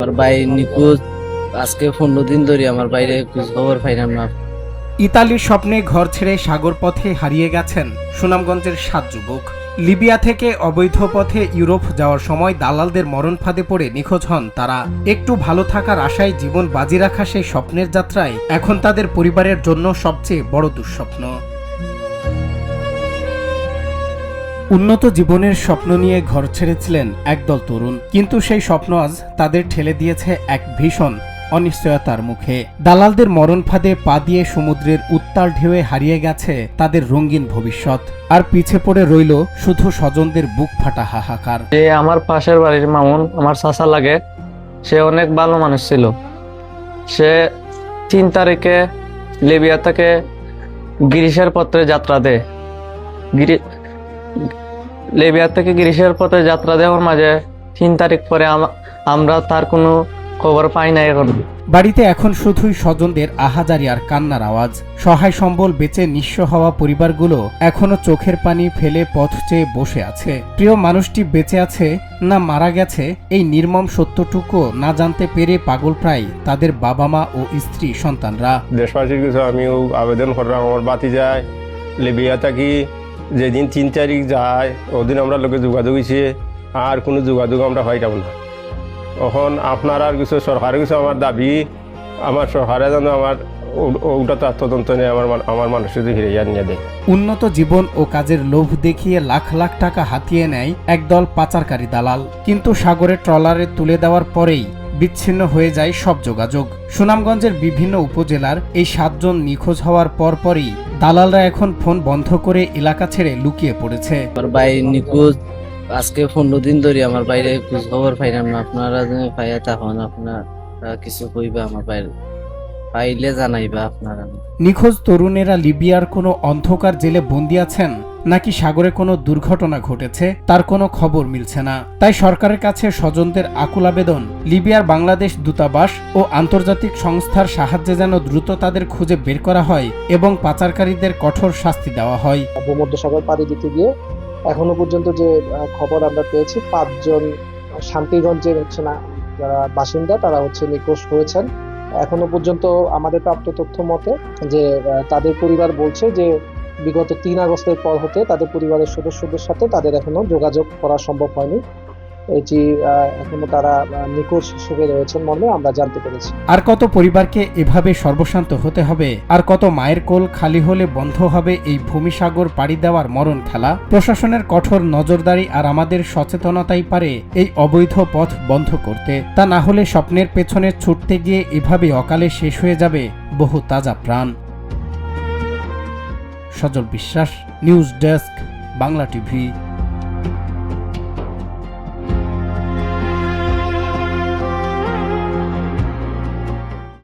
আমার ভাই নিখোঁজ। আজকে 15 দিন ধরে আমার বাইরে খোঁজ খবর পাইলাম না। ইতালির স্বপ্নে ঘর ছেড়ে সাগর পথে হারিয়ে গেছেন সুনামগঞ্জের 7 যুবক। লিবিয়া থেকে অবৈধ পথে ইউরোপ যাওয়ার সময় দালালদের মরণ ফাঁদে পড়ে নিখোঁজ হন তারা। একটু ভালো থাকার আশায় জীবন বাজি রাখা সেই স্বপ্নের যাত্রায় এখন তাদের পরিবারের জন্য সবচেয়ে বড় দুঃস্বপ্ন। উন্নত জীবনের স্বপ্ন নিয়ে ঘর ছেড়েছিলেন একদল তরুণ, কিন্তু সেই স্বপ্ন আজ তাদের ঠেলে দিয়েছে এক ভীষণ অনিশ্চয়তার মুখে। দালালদের মরণ ফাঁদে পা দিয়ে সমুদ্রের উত্তাল ঢেউয়ে হারিয়ে গেছে তাদের রঙিন ভবিষ্যৎ, আর পিছে পড়ে রইল শুধু স্বজনদের বুক ফাটা হাহাকার। যে আমার পাশের বাড়ির মামুন, আমার চাচা লাগে, সে অনেক ভালো মানুষ ছিল। সে 3 তারিখে লিবিয়া থেকে গ্রিসের পথে যাত্রা দেয়। লিবিয়া থেকে গ্রিসের পথে যাত্রা দেওয়ার মাঝে 3 তারিখ পরে আমরা তার কোনো খবর পাই না। এখন বাড়িতে এখন শুধুই স্বজনদের আহাজারি আর কান্নার আওয়াজ। সহায় সম্বল বেঁচে নিঃস্ব হওয়া পরিবারগুলো এখনো চোখের পানি ফেলে পথ চেয়ে বসে আছে। প্রিয় মানুষটি বেঁচে আছে না মারা গেছে, এই নির্মম সত্যটুকু না জানতে পেরে পাগল প্রায় তাদের বাবা মা ও স্ত্রী সন্তানরা। দেশবাসীর কিছু আমিও আবেদন করলাম, আমার বাতি যায় লিবিয়া থাকি যেদিন 3 তারিখ যায় ওদিন আমরা লোকে যোগাযোগ হয়েছে, আর কোনো যোগাযোগ আমরা পাইতাম না। এখন আপনার আর কিছু সরকারের কিছু আমার দাবি, আমার সরকারে যেন আমার ওটা তদন্ত নিয়ে আমার মানুষের ফিরে নিয়ে দেয়। উন্নত জীবন ও কাজের লোভ দেখিয়ে লাখ লাখ টাকা হাতিয়ে নেয় একদল পাচারকারী দালাল, কিন্তু সাগরে ট্রলারে তুলে দেওয়ার পরেই বিচ্ছিন্ন হয়ে যায় সব যোগাযোগ। সুনামগঞ্জের বিভিন্ন উপজেলার এই 7 জন নিখোঁজ হওয়ার পরপরই দালালরা এখন ফোন বন্ধ করে এলাকা ছেড়ে লুকিয়ে পড়েছে। আমার ভাই নিখোঁজ। আজকে 15 দিন ধরে আমার বাইরে খোঁজ খবর পাইলাম না। আপনারা যদি পাইয়া তখন আপনারা কিছু কইবা, আমার বাইরে পাইলে জানাইবা আপনারা। নিখোঁজ তরুণেরা লিবিয়ার কোনো অন্ধকার জেলে বন্দী আছেন নাকি সাগরে কোনো দুর্ঘটনা ঘটেছে তার কোনো খবর মিলছে না। তাই সরকারের কাছে স্বজনদের আকুল আবেদন, লিবিয়ার বাংলাদেশ দূতাবাস ও আন্তর্জাতিক সংস্থার সাহায্যে যেন দ্রুত তাদের খুঁজে বের করা হয় এবং পাচারকারীদের কঠোর শাস্তি দেওয়া হয়। ভূমধ্যসাগর পাড়ি দিতে গিয়ে এখনো পর্যন্ত যে খবর আমরা পেয়েছি, 5 জন শান্তিগঞ্জের না যারা বাসিন্দা তারা নিখোঁজ হয়েছেন। এখনো পর্যন্ত আমাদের প্রাপ্ত তথ্য মতে যে তাদের পরিবার বলছে যে বিগত 3 আগস্টের পর হতে তাদের পরিবারের সদস্যদের সাথে তাদের এখনো যোগাযোগ করা সম্ভব হয়নি। এটি এখনো তারা নিখোঁজ হিসেবে রয়েছেন মর্মে আমরা জানতে পেরেছি। আর কত পরিবারকে এভাবে সর্বশান্ত হতে হবে, আর কত মায়ের কোল খালি হলে বন্ধ হবে এই ভূমিসাগর পাড়ি দেওয়ার মরণ খেলা। প্রশাসনের কঠোর নজরদারি আর আমাদের সচেতনতাই পারে এই অবৈধ পথ বন্ধ করতে। তা না হলে স্বপ্নের পেছনে ছুটতে গিয়ে এভাবে অকালে শেষ হয়ে যাবে বহু তাজা প্রাণ। সজল বিশ্বাস, নিউজ ডেস্ক, বাংলা টিভি।